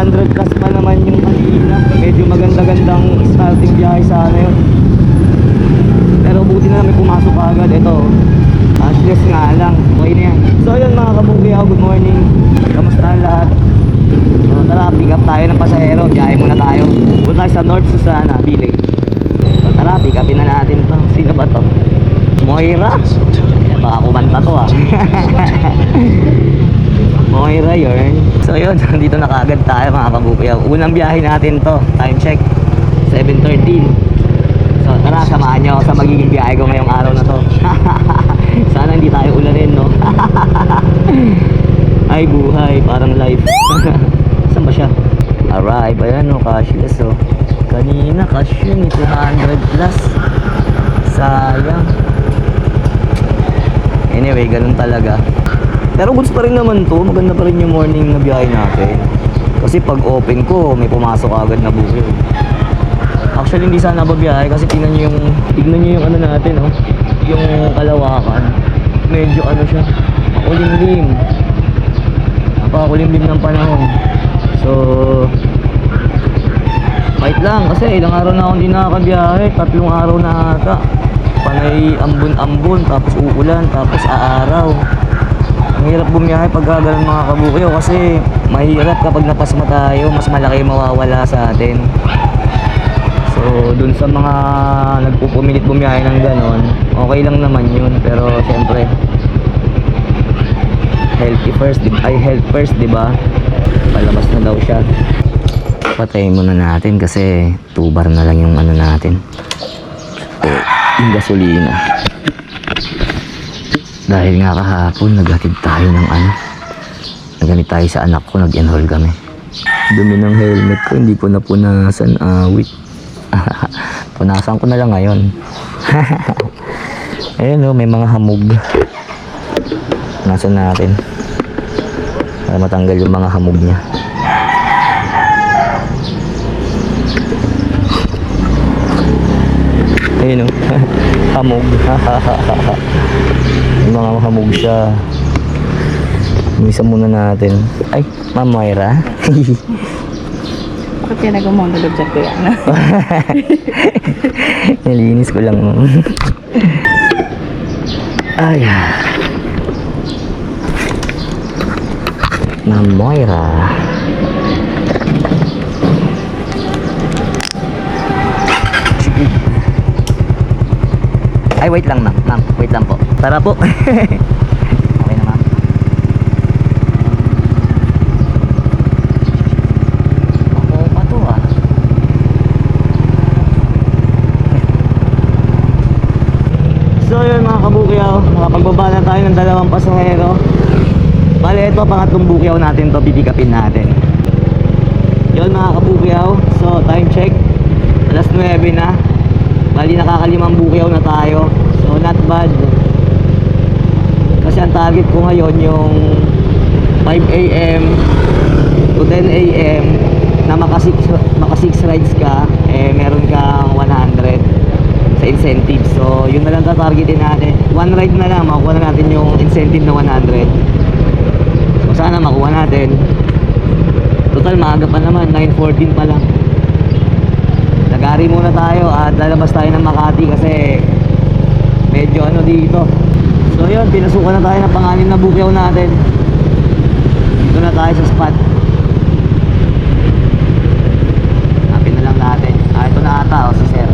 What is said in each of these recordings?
200 plus pa naman yung kanina. Medyo maganda-gandang starting biyahe sana yun. Pero buti na lang may pumasok agad. Ito, cashless nga lang. Okay na yan. So yun mga kabukyaw, good morning. Kamusta ang lahat? So tara, pick up tayo ng pasahero. Biyahe muna tayo. Punta tayo sa North Susana Village. So tara, pick upin na natin to. Sino ba to? Moira? Baka kumanta to ah. Moira yun. So yun, dito na kaagad tayo mga kabukyaw. Unang biyahe natin to. Time check 7:13. So tara, samahan nyo sa magiging biyahe ko ngayong araw na to. Sana hindi tayo ulanin, no? Ay buhay, parang life. Saan ba siya? Arrive, ayan no, cashless oh. Kanina cash yun, 200 plus. Sayang. Anyway, ganun talaga. Pero goods pa rin naman to. Maganda pa rin yung morning na biyahe natin. Kasi pag open ko, may pumasok agad na booking. Actually, hindi sana babiyahe kasi tignan nyo yung ano natin, oh. Yung kalawakan. Medyo ano siya, makulimlim. Napakakulimlim ng panahon. So, fight lang kasi ilang araw na akong hindi nakakabiyahe. 3 araw na ata. Panay ambon-ambon, tapos uulan, tapos aaraw. Ang hirap bumiyahe pag gagalan mga kabukyaw kasi mahirap kapag napasma tayo, mas malaki mawawala sa atin. So dun sa mga nagpupumilit bumiyahe ng ganon, okay lang naman yun. Pero syempre health first, diba? Palabas na daw siya. Patayin muna natin kasi 2 bar na lang yung ano natin, yung gasolina. Dahil nga kahapon naghatid tayo ng ano, nagamit tayo sa anak ko, nag-enroll kami. Dumi ng helmet ko, hindi ko na punasan, awit. Punasan ko na lang ngayon. Ayun oh, may mga hamog. Punasan natin para matanggal yung mga hamog niya. Ayun oh. Hamog. Yung mga hamog siya. Umisa muna natin. Ay, Ma'am Moira. Bakit pinagawa mo ang nalagyan ko yan? Nalinis ko lang. Ay. Ma'am Moira. Ay, wait lang ma'am. Ma'am, wait lang po. Tara po. Okay na ma'am. Ako pa to ah. So yun mga kabukyaw, nakapagbaba na tayo ng 2 pasahero. Bale ito, pangatlong bukyaw natin to, pipikapin natin. Yun mga kabukyaw. So time check, alas 9 na. Bali nakakalimang bukyaw na tayo. So not bad. Kasi ang target ko ngayon yung 5 AM to 10 AM na maka 6 rides ka, eh meron kang 100 sa incentive. So yun na lang tatargetin natin. 1 ride na lang, makukuha na natin yung incentive na 100. So sana makuha natin. Total maaga pa naman, 9:14 pa lang. Nagari muna tayo at lalabas tayo ng Makati kasi medyo ano dito. So yun, pinasukan na tayo ng pang-anim na bukyaw natin. Dito na tayo sa spot. Hanapin na lang natin. Ito na ata, si sir.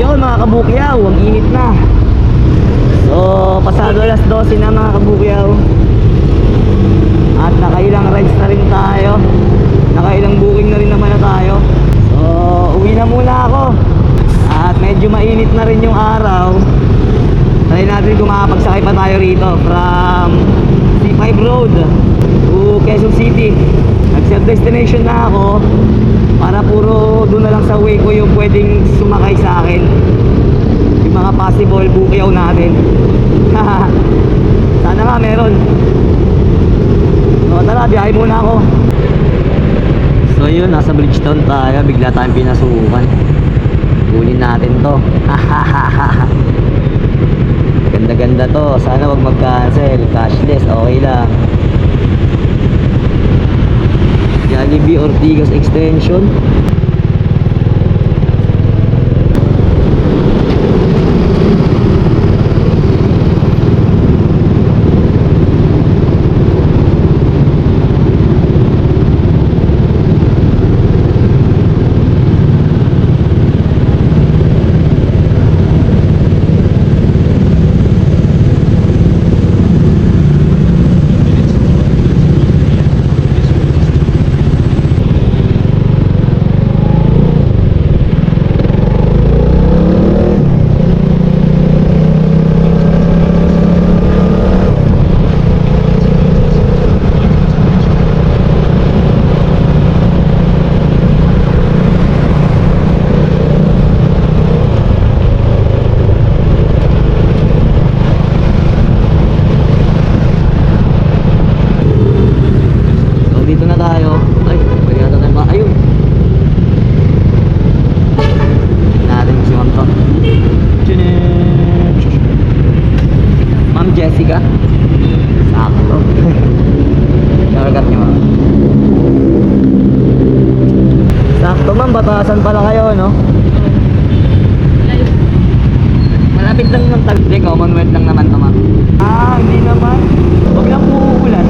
Yun mga kabukyaw, ang init na. So pasado alas 12 na mga kabukyaw. At nakailang rides na rin tayo. Nakailang booking na rin naman na tayo. So uwi na muna ako. At medyo mainit na rin yung araw. Try natin kung makapagsakay pa tayo rito from C5 Road to Quezon City. Nag-set destination na ako para puro doon na lang sa way ko yung pwedeng sumakay sa akin. Yung mga possible bukyaw natin. Sana nga meron. So tara, biyahe muna ako. So yun, nasa Bridgetown tayo. Bigla tayong pinasukan. Kunin natin to. Ganda-ganda to. Sana wag mag-cancel. Cashless, okay lang. JB Ortigas Extension. Dito na tayo. Ay, pwede yata tayo ba? Ayun. Natin si Ma'am to. Ma'am Jessica. Sakto. Shortcut niyo, ma'am. Sakto, ma'am. Batasan pala kayo, no? Malapit lang ng Taguig. Commonwealth lang naman to, ma'am. Ah, hindi naman. Huwag lang uulan.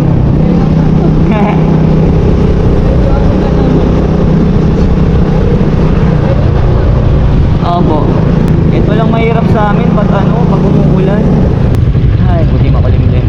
Opo. Ito lang mahirap sa amin pag pag umuulan. Ay, buti makulimlim.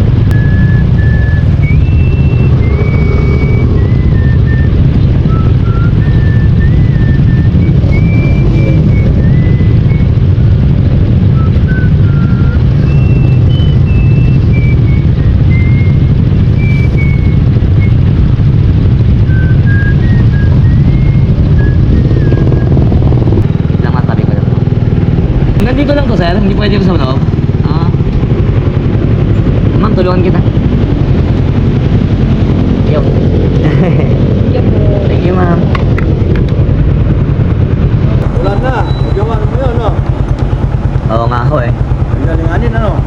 Nandito lang to, sir. Hindi pwede ko sa loob. Ah. Ma'am, tulungan kita. Yo. Thank you, ma'am. Ulan na. Magawa mo yun, no? Oo nga ho eh. Ang galinganin, ano?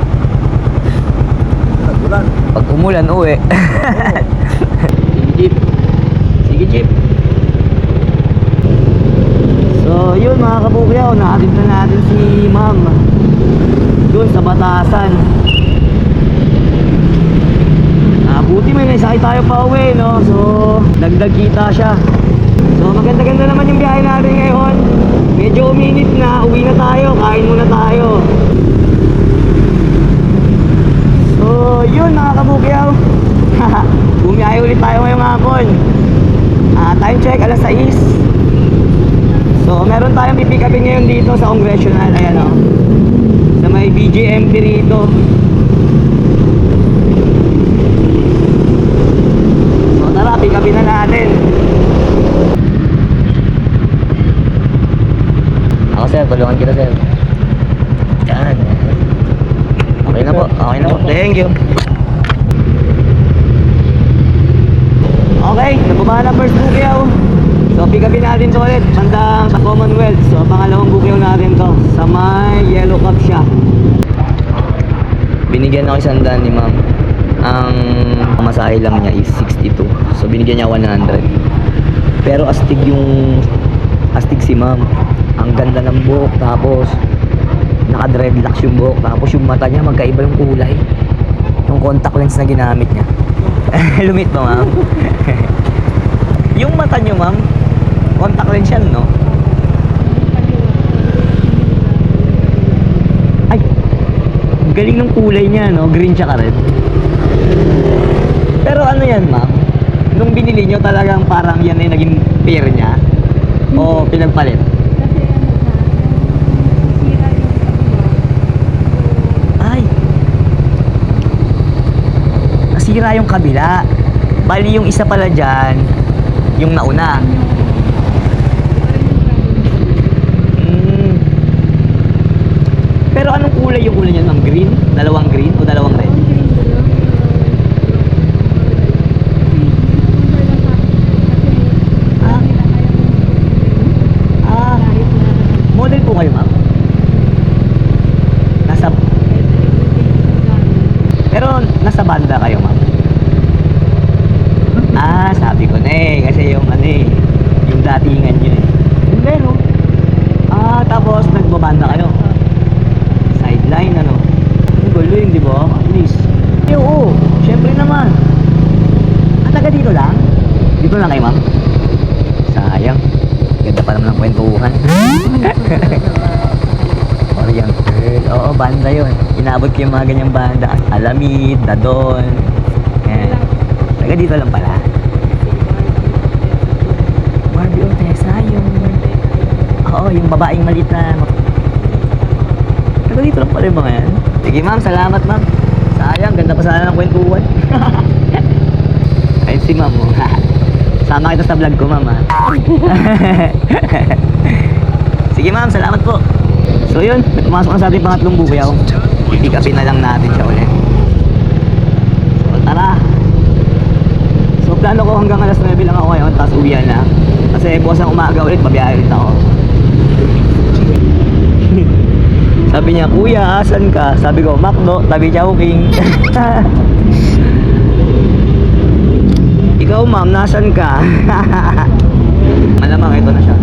Ulan. Pag umulan, uwi. Sige, jeep. Sige, jeep. So, yun mga kabukyaw, nahatid na natin si ma'am doon sa Batasan. Buti may naisakay tayo pa uwi, no? So, dagdag kita siya. So, maganda-ganda naman yung biyahe natin ngayon. Medyo uminit na, uwi na tayo, kain muna tayo. So, yun mga kabukyaw. Bumiyahe ulit tayo ngayong hapon. Time check, alas 6. So, meron tayong pipikapin ngayon dito sa Congressional. Ayan o. Sa may BGMP rito. So, tara, pikapin na natin. Ako, sir. Tulungan kita, sir. Yan. Okay na po. Okay na po. Thank you. Okay. Nababa na first bukyaw. So, pick-upin natin to ulit, bandang sa Commonwealth. So, pangalawang bukyaw natin to sa may Yellow Cup siya. Binigyan ako isang daan ni ma'am. Ang masahe lang niya is 62. So, binigyan niya 100. Pero astig si ma'am. Ang ganda ng buhok, tapos naka-dreadlocks yung buhok, tapos yung mata niya magkaiba yung kulay. Yung contact lens na ginamit niya. Lumit ba, ma'am? Yung mata niyo, ma'am, contact lens yan, no? Ay, galing ng kulay niya, no? Green tsaka red. Pero ano yan, ma'am? Nung binili nyo talagang parang yan ay naging pair niya? O pinagpalit? Ay, nasira yung kabila. Bali yung isa pala dyan, yung nauna. Pero anong kulay yung kulay niyan, ma'am? Green? Dalawang green o dalawang red? Model po kayo, ma'am? Nasa banda kayo, ma'am? Sabi ko na eh. Kasi yung ano eh, yung datingan nyo eh. Yung pero, tapos nagbabanda kayo. Sideline, ano. Ang galing, di ba? At least. Eh, oo, syempre naman. Taga dito lang? Dito lang kayo, ma'am? Sayang. Ganda pa naman ng kwentuhan. Oriental. Oo, banda yun. Inabot ko yung mga ganyang banda. Alamid, Dadon. Yan. Taga dito lang pala. Barbie Ortesa, yung... Oo, yung babaeng malit na... Taga dito lang pala yung mga yan. Sige ma'am, salamat ma'am. Sayang, ganda pa sana ng kwentuhan. Ayun si ma'am, oh. Sama kita sa vlog ko, ma'am, ha? Sige ma'am, salamat po. So yun, pumasok na sa ating pangatlong bukuyaw. Pick upin na lang natin siya ulit. So tara. So plano ko hanggang alas 9 lang ako ngayon, tapos uwian na. Kasi bukas ng umaga ulit, babiyahe ulit ako. Sabi niya, kuya, asan ka? Sabi ko, Macdo, tabi Chowking. Ikaw ma'am, nasan ka? Malamang ito na siya.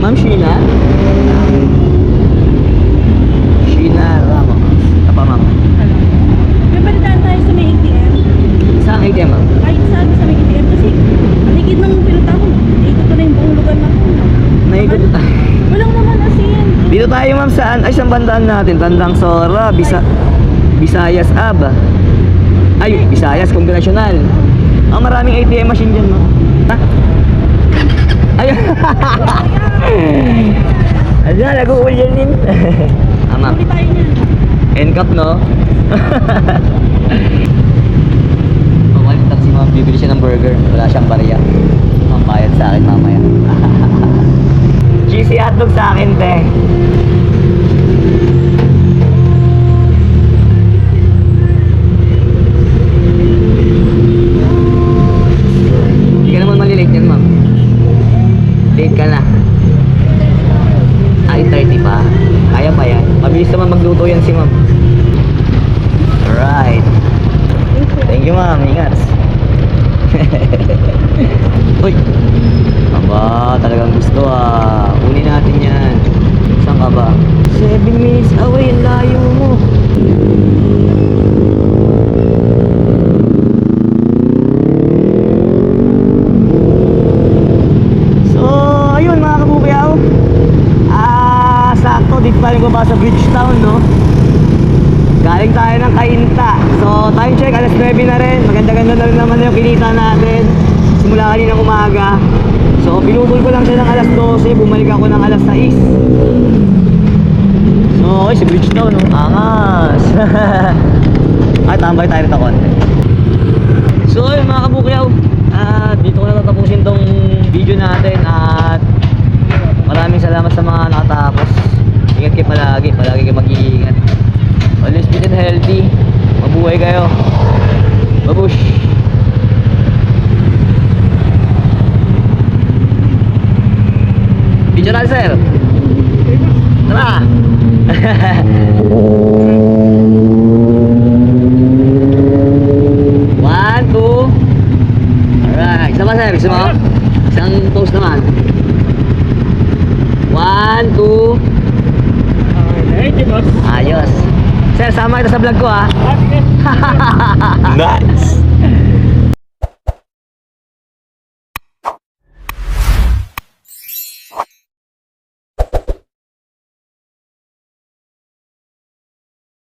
Ma'am Sheena? Sheena Ramos. Apa ma'am? Hello. May balitaan tayo sa may ATM. Saan ATM ma'am? Kahit saan sa may ATM kasi aligid ng pinunta ko. Ikot ko na yung buong lugar na ako. Naikot tayo. Walang naman asin. Dito tayo ma'am saan? Ay, saan bandaan natin? Tandang Sora, Visayas Ab. Ay, Visayas Congressional. Maraming ATM machine dyan ma'am. Ha? Ayun. Ayan, nag-uulyan din. Ma'am. Huli tayo niyan. NCAP, no? Pawalit lang si ma'am, bibili siya ng burger. Wala siyang barya. Ma'am, bayad sa akin mamaya. Cheesy hotdog sa akin, te. Hindi ka naman malilate yan, ma'am. Late ka na. Ay, 30 pa. Kaya pa yan. Mabilis naman magluto yan si ma'am. Alright. Thank you ma'am. Ingat. Uy. Aba, talagang gusto ah. Kunin natin yan. Saan ka ba? 7 minutes away. Ang layo mo. So, ayun mga kabukayaw. Sakto, dito tayo baba sa Bridgetown, no? Galing tayo ng Cainta. So, time check, alas 9 na rin. Maganda-ganda na rin naman yung kinita natin. Simula kaninang umaga. So, pinutol ko lang siya ng alas 12. Bumalik ako ng alas 6. So, okay, si Bridgetown, no? Angas. Ay, tambay tayo rito konti. So, yun mga kabukyaw. Dito ko na tatapusin tong video natin. At maraming salamat sa mga nakatapos. Ingat kayo palagi kayo mag-iingat. Always fit and healthy. Mabuhay kayo. Babush! Video na, sir. Tara! One, two. Alright. Isa pa, sir. Gusto mo? Isang pose naman. 1, 2. Thank you, boss. Ayos. Sir, sama kita sa vlog ko, ha. Nice.